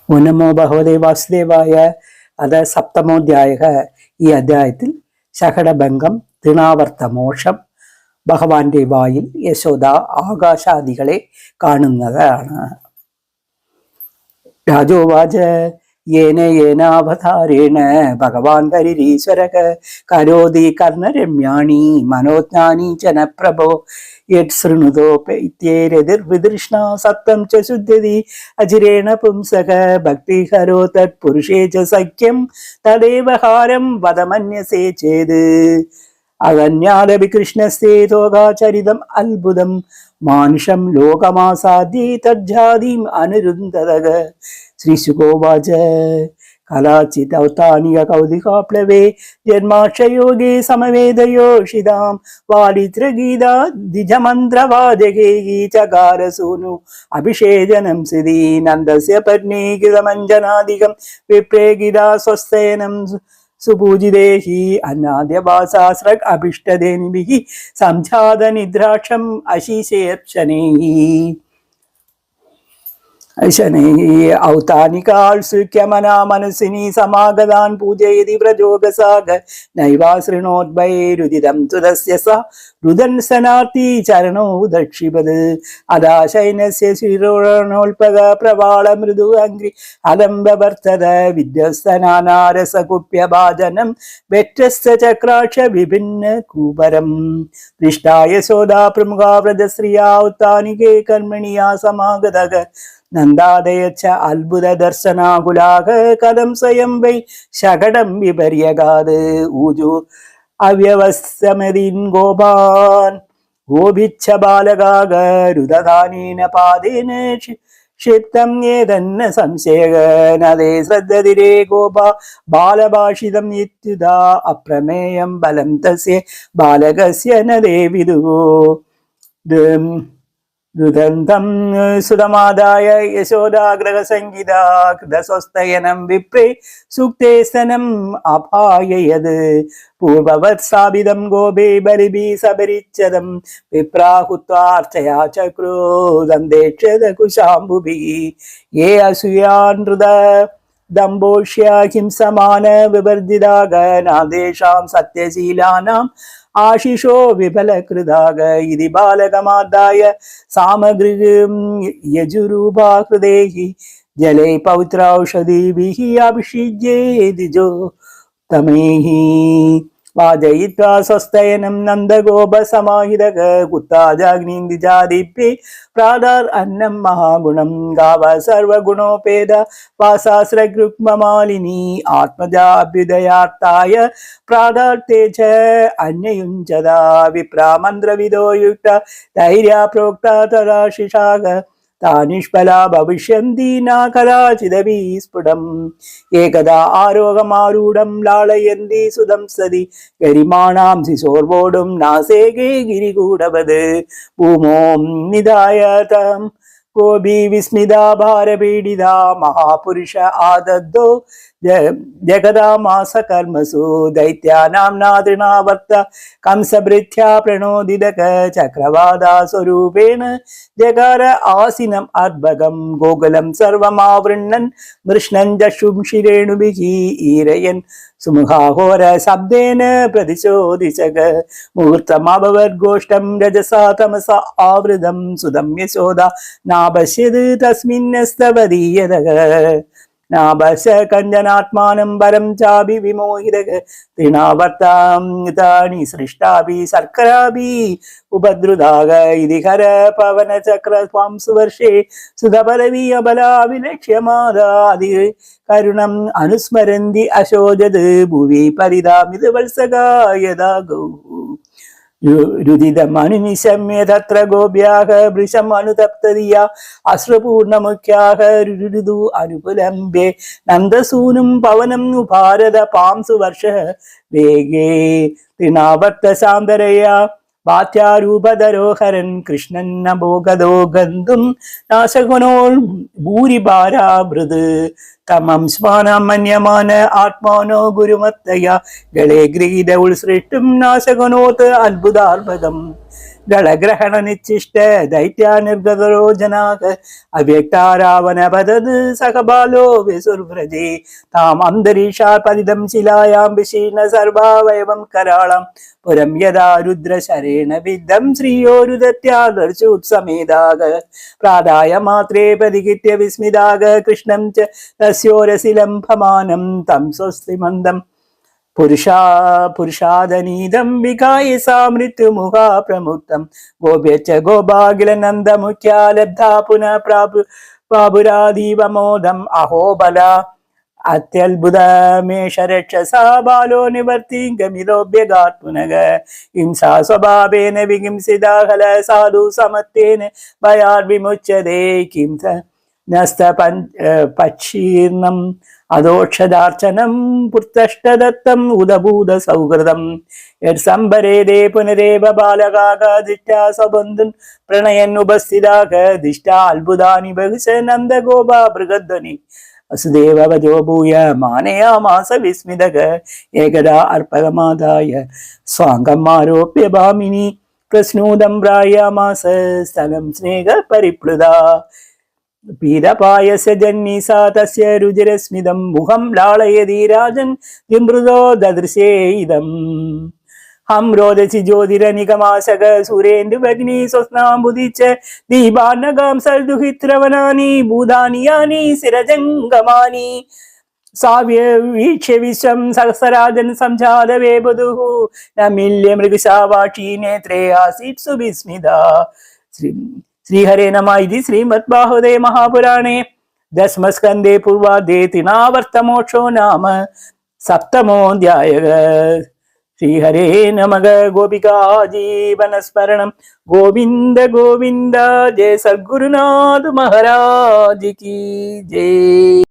ഓ നമോ ഭഗവതേ വാസുദേവായ. അത് സപ്തമോധ്യായ. ഈ അധ്യായത്തിൽ ശകടഭംഗം, തൃണാവർത്ത മോക്ഷം, ഭഗവാന്റെ വായിൽ യശോദ ആകാശാദികളെ കാണുന്നതാണ്. രാജോവാച യേന യേനാവതാരേണ ഭഗവാൻ ഹരിരീശ്വരഃ കരോതി കർണരമ്യാണി മനോജ്ഞാനി ജന പ്രഭോ യത്സൃണുതോപൈത്യേരതിർവിതൃഷ്ണ സത്വം ച ശുദ്ധ്യതി അചിരേണ പുംസക ഭക്തിഹരോ തത്പുരുഷേ ച സഖ്യം തദേവ ഹാരം വദമന്യസേ ചേത് അഗന്യാദപി കൃഷ്ണസ്തേതോകാചരിതം അത്ഭുതം മാനുഷം ലോകമാസാദ്യേ തജ്ജാതിം അനുരുന്ധതഃ. ശ്രീശുകോവാച കലാചിതൗത്താനിക കൗതികാപ്ലവേ ജന്മാക്ഷയോഗേ സമവേദയോഷിതാം വാലിത്രഗീതാ ദ്വിജമന്ത്രവാചകേ ചകാരസൂനു അഭിഷേചനം സിതി നന്ദസ്യ പത്നീ ഗിതമഞ്ജനാദികം വിപ്രേഗിതാ സ്വസ്തേനം സുപൂജിതേഹി അന്നാദ്യവാസാസ്രഗ് അഭിഷ്ടദേനിഭിഃ സംജാത നിദ്രാക്ഷം അശീശേർശനൈഃ ഔതാനികാത്സുക്യമനാ മനസ്സിനി സമാഗതാൻ പൂജയതി വ്രജോഗസാഗ നൈവാ ശൃണോദ്ഭൈരുദിതം തുതസ്യ സ രുദൻ സനാർത്തി ചരണോ ദക്ഷിപത് അദാശൈനസ്യ ശിരോണോൽപക പ്രവാള മൃദു അംഗ്രി അലംബവർത്തത വിദ്യസ്തനാനാരസകുപ്യഭാജനം വ്യത്യസ്ത ചക്രാക്ഷ വിഭിന്ന കൂപരം ദൃഷ്ടായ യശോദാ പ്രമുഖാ വ്രജശ്രിയാ ഔത്താനികേ കർമ്മിണിയാ സമാഗതഃ നന്ദാദയച്ച അത്ഭുത ദർശനാകുലാക കലം സ്വയം വൈ ശകടം വിപര്യഗാത് ഊജു അവ്യവസ്തമതിൻ ഗോപാൻ ഗോഭിച്ഛ ബാലകാഗരുദാനീന പാദേന ക്ഷിപ്തം ഏതന്ന സംശയനദേ ശ്രദ്ധതിരേ ഗോപ ബാലഭാഷിതം ഇത്യുദാ അപ്രമേയം ബലം തസ്യ ബാലകസ്യ നദേ വിദുഃ രുദന്തം സുതമാദായ യശോദാഗ്രഹസംഗീതാ കൃതസ്വസ്തയനം വിപ്രേ സൂക്തേ സ്തനം അപായയത് പൂർവവത് സ്ഥാപിതം ഗോപേ ബലിഭി സപരിച്ഛദം വിപ്രാഹുത്വാർച്ചയാ ചക്രോദന്തേക്ഷത കുശാംബുഭി യേ അസൂയാനൃത ദംഭോഷ്യ ഹിംസമാന വിവർജിതാഗനാദേശാം സത്യശീലാനാം ആശിഷോ വിഫലകൃതാഗ ഇതി ബാലകമാദായ സാമഗൃഹം യജുരൂപാഹൃദേഹി ജലേ പൗത്രൗഷധീഭിഃ അഭിഷിജ്യേതിജോ തമേഹി വാജയിത്വാ സ്വസ്തയനം നന്ദഗോപസമാഹിതഃ കുത്താജാഗ്നിന്ദിജാദിഭ്യേ പ്രാദാർ അന്നം മഹാഗുണം ഗാവ സർവഗുണോപേത വാസാസ്രഗൃക്മമാലിനി ആത്മജാഭ്യുദയാർത്ഥായ പ്രാദാർത്തേ ച അന്യയുഞ്ജതാ വിപ്രാ മന്ത്രവിദോ യുക്ത ധൈര്യാ പ്രോക്ത തദാശിഷാഃ താനിഷ്ഫലാ ഭവിഷ്യന്തി ന കഥാചിദപി സ്ഫുടം ഏകദാ ആരോഹമാരൂഢം ലാളയന്തി സുതം സതി ഗരിമാണാം ശിശോർവോടും നാസേകേ ഗിരികൂടവത് ഭൂമോം നിധായ തം കോപി വിസ്മിതാ ഭാരപീഡിതാ മഹാപുരുഷ ആദദ്ദോ ജഗദാമാസ കർമ്മസു ദൈത്യാനാം നാതൃണാവർത്ത കംസഭൃത്യാ പ്രണോദിതക ചക്രവാദാ സ്വരൂപേണ ജഗാര ആസിനം അർഭകം ഗോകുലം സർവമാവൃണ്ണൻ മൃഷ്ണൻ ജഷുംഷിരേണുഭിഃ ഈരയൻ സുമുഖാഘോര ശബ്ദേന പ്രതിശോധിച്ചക മുഹൂർത്തമഭവദ്ഗോഷ്ടം രജസാ തമസാ ആവൃതം സുതം യശോദ നാപശ്യത് തസ്മിന്നസ്തവദീയതഃ നാപശ കഞ്ചനാത്മാനം പരം ചാപി വിമോഹിതഃ തൃണാവർത്താനി സൃഷ്ടാഭി ശർക്കരാഭി ഉപദ്രുതാഗ ഇതി ഹര പവന ചക്ര സ്വാംസുവർഷേ സുതബലവീയബലാവിലക്ഷ്യമാദാതി കരുണം അനുസ്മരന്തി അശോചത് ഭുവി പരിതാമിത് വത്സകായദാഗൗ രുദിതമനുനിശമ്യ തത്ര ഗോപ്യാഃ വൃഷം അനുതപ്തതിയാ അശ്രുപൂർണമുഖ്യാഃ രുരുദു അനുപുലംബേ നന്ദസൂനും പവനം ഉപാരത പാംസു വർഷഃ വേഗേ തൃണാവർത്ത സാന്തരയാ വാത്യാരൂപധരോഹരൻ കൃഷ്ണൻ നഭോഗതോ ഗന്ധും നാശഗുണോൾ ഭൂരിഭാരാഭൃത് തമം സ്മാനം മന്യമാന ആത്മാനോ ഗുരുമത്തയ ഗളേ ഗൃഹീത ഉത്സൃഷ്ടും നാശഗുണോത് അത്ഭുതാർഭകം ഗളഗ്രഹണ നിശ്ചിഷ്ട ദൈത്യാനിർഗതരോ ജനാക അവ്യക്താരാവണപതത് സഹബാലോ വിസുർവ്രജേ താം അന്തരീക്ഷാ പരിതം ശിലായാം വിശീർണ സർവാവയവം കരാളം പുരം യഥാ രുദ്രശരേണ വിദ്ധം ശ്രീയോരുദത്യാദർശോത്സമേതാക പ്രാതായ മാത്രേ പ്രതികിത്യ വിസ്മിതാക കൃഷ്ണം ച തസ്യോരസിലംഭമാനം തം സ്വസ്തിമന്ദം പുരുഷാദനീതം വികായ സാ മൃത്യുമുഖാ പ്രമുക്തം ഗോപ്യച്ച ഗോപാകിലനന്ദമുഖ്യാ ലബ്ധാ പുനഃ പ്രാപുരാദീവമോദം അഹോബല അത്യത്ഭുതമേഷ രക്ഷസാ ബാലോ നിവർത്തിംഗമിതോഭ്യഗാത് പുനഃ ഹിംസാ സ്വഭാവേന വിഹിംസിതാ ഹല സാധു സമത്വേന ഭയാത് വിമുച്യതേ കിം നസ്ത പക്ഷീർണം അദോക്ഷദാർച്ചനം പുർത്തഷ്ടദത്തം ഉദഭൂത സൗഹൃദം യത്സംഭരേദേ പുനരേവ ബാലകാദിഷ്ടാ സ്വബന്ധുൻ പ്രണയൻ ഉപസ്ഥിതാക ദിഷ്ടാ അത്ഭുതാനി ബഹുശ നന്ദഗോപാ ബൃഹധ്വനി വസുദേവ വജോ ഭൂയ മാനയാമാസ വിസ്മിതക ഏകദാ അർപ്പകമാദായ സ്വാംഗം ആരോപ്യ ഭാമിനി പ്രസ്നൂതം പ്രായാമാസ സ്ഥലം സ്നേഹ പരിപ്ലുത പീതപായസ ജന്മീസാ തസ്യ രുചിരസ്മിതം മുഖം ലാളയതി രാജൻ വിമൃതോ ദദൃശേ ഇദം ഹം രോദസി ജ്യോതിരനികമാശക സുരേന്ദുഭഗ്നി സ്വസ്നാംബുദിച്ച ദീപാന്നകാം സൽദുഹിത്രവനാനി ഭൂതാനി യാനി സിരജംഗമാനി സാവ്യ വീക്ഷ്യ വിശ്വം സഹസ്രാജൻ സംജാതവേ ബധുഃ നമില്യ മൃഗശാവാക്ഷി നേത്രേ ആസീത് സുവിസ്മിത ശ്രീഹരേ നമ ഇതി ശ്രീമദ്ബാഹുദേ മഹാപുരാണേ ദശമസ്കന്ധേ പൂർവാദേ തിനാവർത്തമോക്ഷോ നാമ സപ്തമോऽധ്യായഃ ശ്രീഹരേ നമഃ ഗോപികാ ജീവനസ്മരണം ഗോവിന്ദ ഗോവിന്ദ ജയ സദ്ഗുരുനാഥ് മഹാരാജ് കി ജയ.